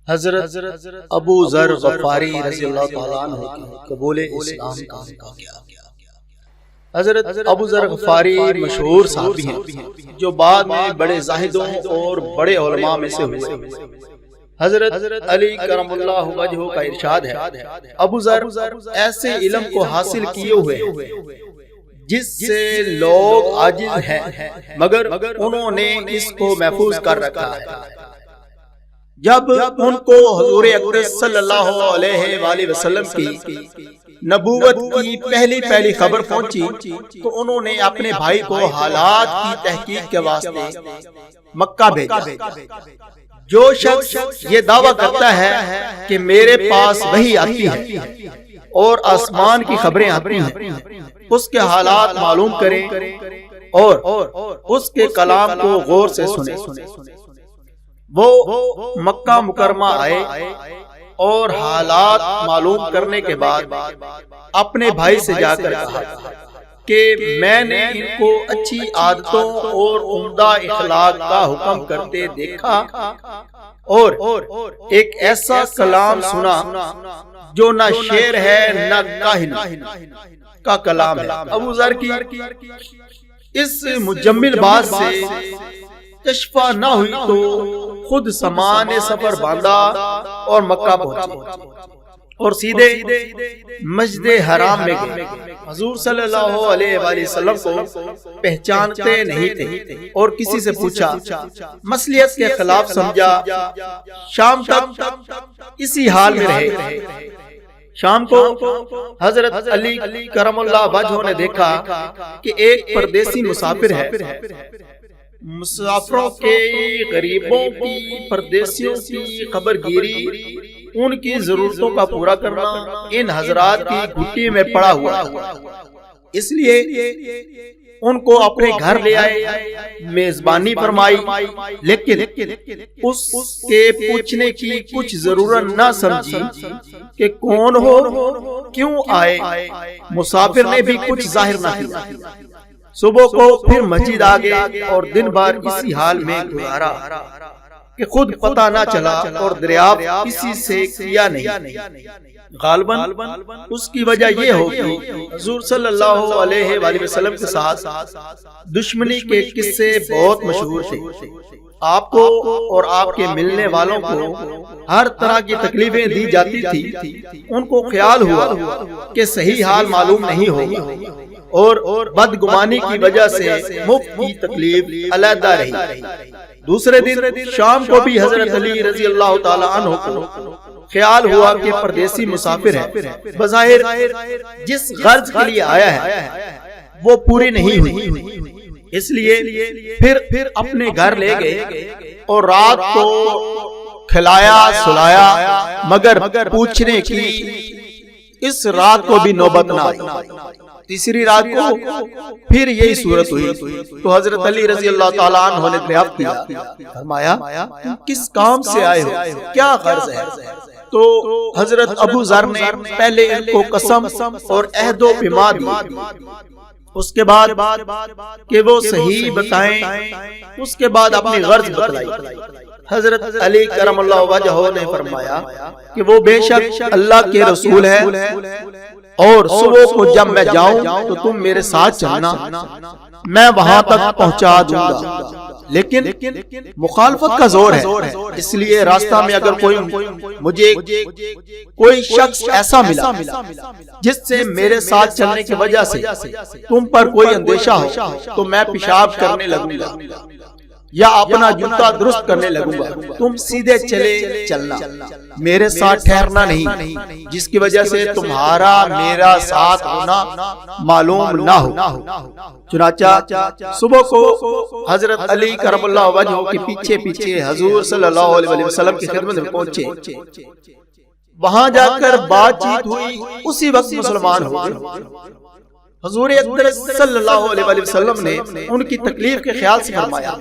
حضرت ابو ذر غفاری رضی اللہ تعالیٰ عنہ کی قبول اسلام کا کیا؟ حضرت ابو ذر غفاری مشہور صحابی ہیں جو بعد میں بڑے زاہدوں اور بڑے علماء میں سے ہوئے۔ حضرت علی کرم اللہ وجہہ کا ارشاد ہے، ابو ذر ایسے علم کو حاصل کیے ہوئے جس سے لوگ عاجز ہیں، مگر انہوں نے اس کو محفوظ کر رکھا ہے۔ جب ان کو حضور اکرم صلی اللہ علیہ وآلہ وسلم کی نبوت کی پہلی خبر پہنچی تو انہوں نے اپنے بھائی کو حالات کی تحقیق کے واسطے مکہ بھیجا۔ جو شخص یہ دعویٰ کرتا ہے کہ میرے پاس وحی آتی ہے اور آسمان کی خبریں آتی ہیں، اس کے حالات معلوم کریں اور اس کے کلام کو غور سے سنیں۔ وہ مکہ مکرمہ آئے اور حالات معلوم کرنے کے بعد اپنے بھائی سے جا کر کہا کہ میں نے ان کو اچھی عادتوں اور عمدہ اخلاق کا حکم کرتے دیکھا اور ایک ایسا کلام سنا جو نہ شعر ہے نہ کاہن کا کلام ہے۔ ابو ذر کی اس مجمل بات سے کشفہ نہ ہوئی تو خود سامان سفر باندھا اور مکہ پہنچے اور سیدھے مسجد حرام میں گئے۔ حضور صلی اللہ علیہ وآلہ وسلم کو پہچانتے نہیں تھے اور کسی سے پوچھا، مصلحت کے خلاف سمجھا۔ شام تک اسی حال میں رہے۔ شام کو حضرت علی کرم اللہ وجہہ نے دیکھا کہ ایک پردیسی مسافر ہے۔ مسافروں کے، غریبوں کی، پردیسیوں کی خبر گیری، ان کی ضرورتوں کا پورا کرنا ان حضرات کی گھٹی میں پڑا ہوا ہے۔ اس لیے ان کو اپنے گھر لے آئے، میزبانی فرمائی، لیکن اس کے پوچھنے کی کچھ ضرورت نہ سمجھی کہ کون ہو، کیوں آئے۔ مسافر نے بھی کچھ ظاہر نہ کیا۔ صبح کو پھر مسجد آ گئے اور دن بھر اسی حال میں گزارا کہ خود پتہ نہ چلا اور دریافت کسی سے کیا نہیں۔ غالباً اس کی وجہ یہ ہوگی حضور صلی اللہ علیہ وآلہ وسلم کے ساتھ دشمنی کے قصے بہت مشہور تھے۔ آپ کو اور آپ کے ملنے والوں کو ہر طرح کی تکلیفیں دی جاتی تھی۔ ان کو خیال ہوا کہ صحیح حال معلوم نہیں ہوگا اور بدگمانی کی وجہ سے مفت کی تکلیف علیحدہ رہی۔ دوسرے دن شام کو بھی حضرت علی رضی اللہ تعالی عنہ کو خیال ہوا کہ پردیسی مسافر ہے، بظاہر جس غرض کے لیے آیا ہے وہ پوری نہیں ہوئی، اس لیے پھر اپنے گھر لے گئے اور رات کو کھلایا سلایا، مگر پوچھنے کی اس رات کو بھی نوبت نہ آئی۔ تیسری رات کو پھر یہی صورت ہوئی تو حضرت علی رضی اللہ تعالیٰ عنہ نے دریافت کیا، فرمایا کس کام سے آئے ہو، کیا غرض ہے؟ تو حضرت ابو ذر نے پہلے ان کو قسم اور عہد و پیمان دی، اس کے بعد کہ وہ صحیح بتائیں، اس کے بعد اپنی غرض بتلائی۔ حضرت علی کرم اللہ وجہہ نے فرمایا کہ وہ بے شک اللہ کے رسول ہے اور صبح کو جب میں جاؤں تو تم میرے ساتھ چلنا، میں وہاں تک پہنچا دوں گا، لیکن مخالفت کا زور ہے، اس لیے راستہ میں اگر مجھے کوئی شخص ایسا ملا جس سے میرے ساتھ چلنے کی وجہ سے تم پر کوئی اندیشہ ہو تو میں پیشاب کرنے لگوں گا یا اپنا جوتا درست کرنے لگوں گا، تم سیدھے چلے چلنا، میرے ساتھ ٹھہرنا نہیں، جس کی وجہ سے تمہارا میرا ساتھ ہونا معلوم نہ ہو۔ چنانچہ صبح کو حضرت علی کرم اللہ وجہہ کے پیچھے پیچھے حضور صلی اللہ علیہ وسلم کی خدمت میں پہنچے۔ وہاں جا کر بات چیت ہوئی، اسی وقت مسلمان ہو گئے۔ حضور اکرم صلی اللہ علیہ وسلم نے ان کی تکلیف کے خیال سے فرمایا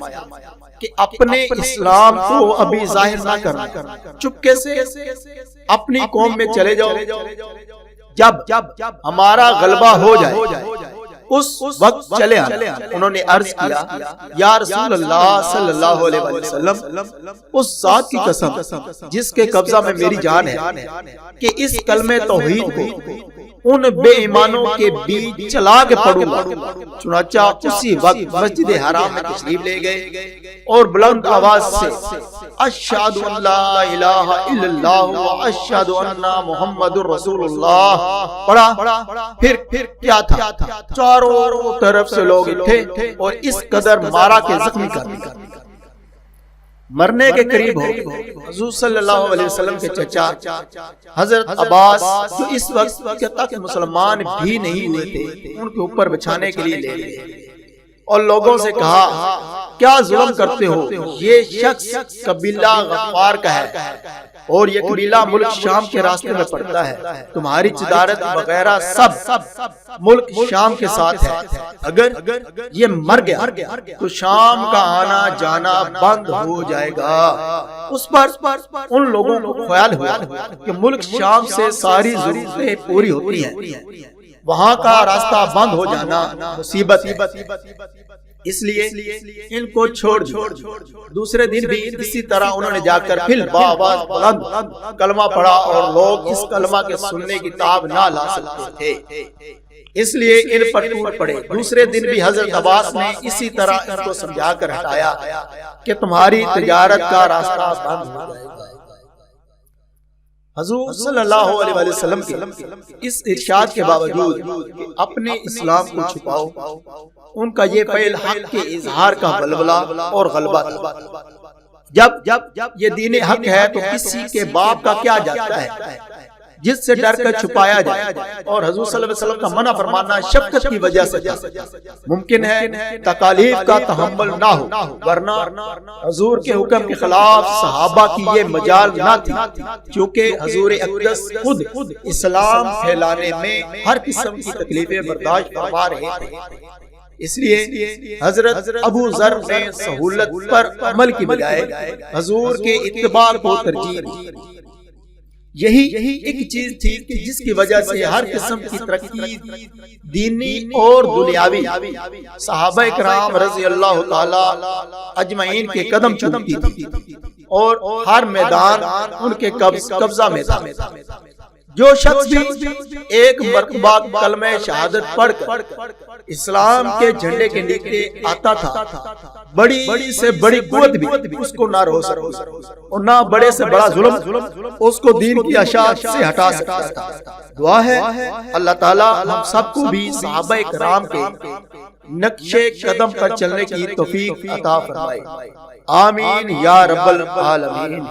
کہ اپنے اسلام کو ابھی ظاہر نہ کرنا، چپکے سے اپنی قوم میں چلے جاؤ، جب ہمارا غلبہ ہو جائے اس وقت چلے آنا۔ انہوں نے عرض کیا یا رسول اللہ صلی اللہ علیہ وسلم، اس ذات کی قسم جس کے قبضہ میں میری جان ہے کہ اس کلمہ توحید کو ان بے ایمانوں کے بیچ چلا کے پڑھوں گا۔ چنانچہ اسی وقت مسجد حرام میں تشریف لے گئے اور بلند آواز سے اشہد ان لا الہ الا اللہ و اشہد ان محمد رسول اللہ پڑھا۔ پھر کیا تھا، چاروں طرف سے لوگ اٹھے اور اس قدر مارا کے زخمی کر دیا، مرنے کے قریب ہو گئے۔ حضور صلی اللہ علیہ وسلم کے چچا حضرت عباس جو اس وقت تک مسلمان بھی نہیں ہوئے تھے، ان کے اوپر بچھانے کے لیے لے گئے اور لوگوں سے کہا کیا ظلم کرتے ہو، یہ شخص قبیلہ غفار کا ہے اور یہ قبیلہ ملک شام کے راستے میں پڑتا ہے، تمہاری تجارت وغیرہ سب ملک شام کے ساتھ ہے، اگر یہ مر گیا تو شام کا آنا جانا بند ہو جائے گا۔ اس پر ان لوگوں کو خیال ہوا کہ ملک شام سے ساری ضرورتیں پوری ہوتی ہیں، وہاں کا راستہ بند ہو جانا مصیبت ہے، اس لیے ان کو چھوڑ دو۔ دوسرے دن بھی اسی طرح انہوں نے جا کر پھر بآواز بلند کلمہ پڑھا اور لوگ اس کلمہ کے سننے کی تاب نہ لا سکتے تھے، اس لیے ان پر ٹوٹ پڑے۔ دوسرے دن بھی حضرت عباس نے اسی طرح ان کو سمجھا کر ہٹایا کہ تمہاری تجارت کا راستہ بند ہو جائے گا۔ حضور صلی اللہ علیہ وسلم کے اس ارشاد کے باوجود کہ اپنے اسلام کو چھپاؤ، ان کا یہ فعل حق کے اظہار کا بلبلہ اور غلبہ تھا۔ جب یہ دین حق ہے تو کسی کے باپ کا کیا جاتا ہے جس سے ڈر کر چھپایا جائے، اور حضور صلی اللہ علیہ وسلم کا منع فرمانا شفقت کی وجہ سے تھا۔ ممکن ہے تکالیف کا تحمل نہ ہو، ورنہ حضور کے حکم کے خلاف صحابہ کی یہ مجال نہ تھی، چونکہ حضور اقدس خود اسلام پھیلانے میں ہر قسم کی تکلیفیں برداشت فرما رہے تھے، اس لیے حضرت ابو ذر نے سہولت پر عمل کی بجائے حضور کے اتباع کو ترجیح دی۔ یہی ایک چیز تھی کہ جس کی وجہ سے ہر قسم کی ترقی دینی اور دنیاوی صحابہ کرام رضی اللہ تعالی اجمعین کے قدم چومتی تھی اور ہر میدان ان کے قبضہ میں تھا۔ جو شخص بھی ایک مرتبہ کلمہ شہادت پڑھ کر اسلام کے جھنڈے کے نیچے آتا تھا، بڑی سے بڑی قوت بھی اس کو نہ روک سکتی اور نہ بڑے سے بڑا ظلم اس کو دین کی اشاعت سے ہٹا سکتا تھا۔ دعا ہے اللہ تعالی ہم سب کو بھی صحابہ کرام کے نقش قدم پر چلنے کی توفیق عطا فرمائے، آمین یا رب العالمین۔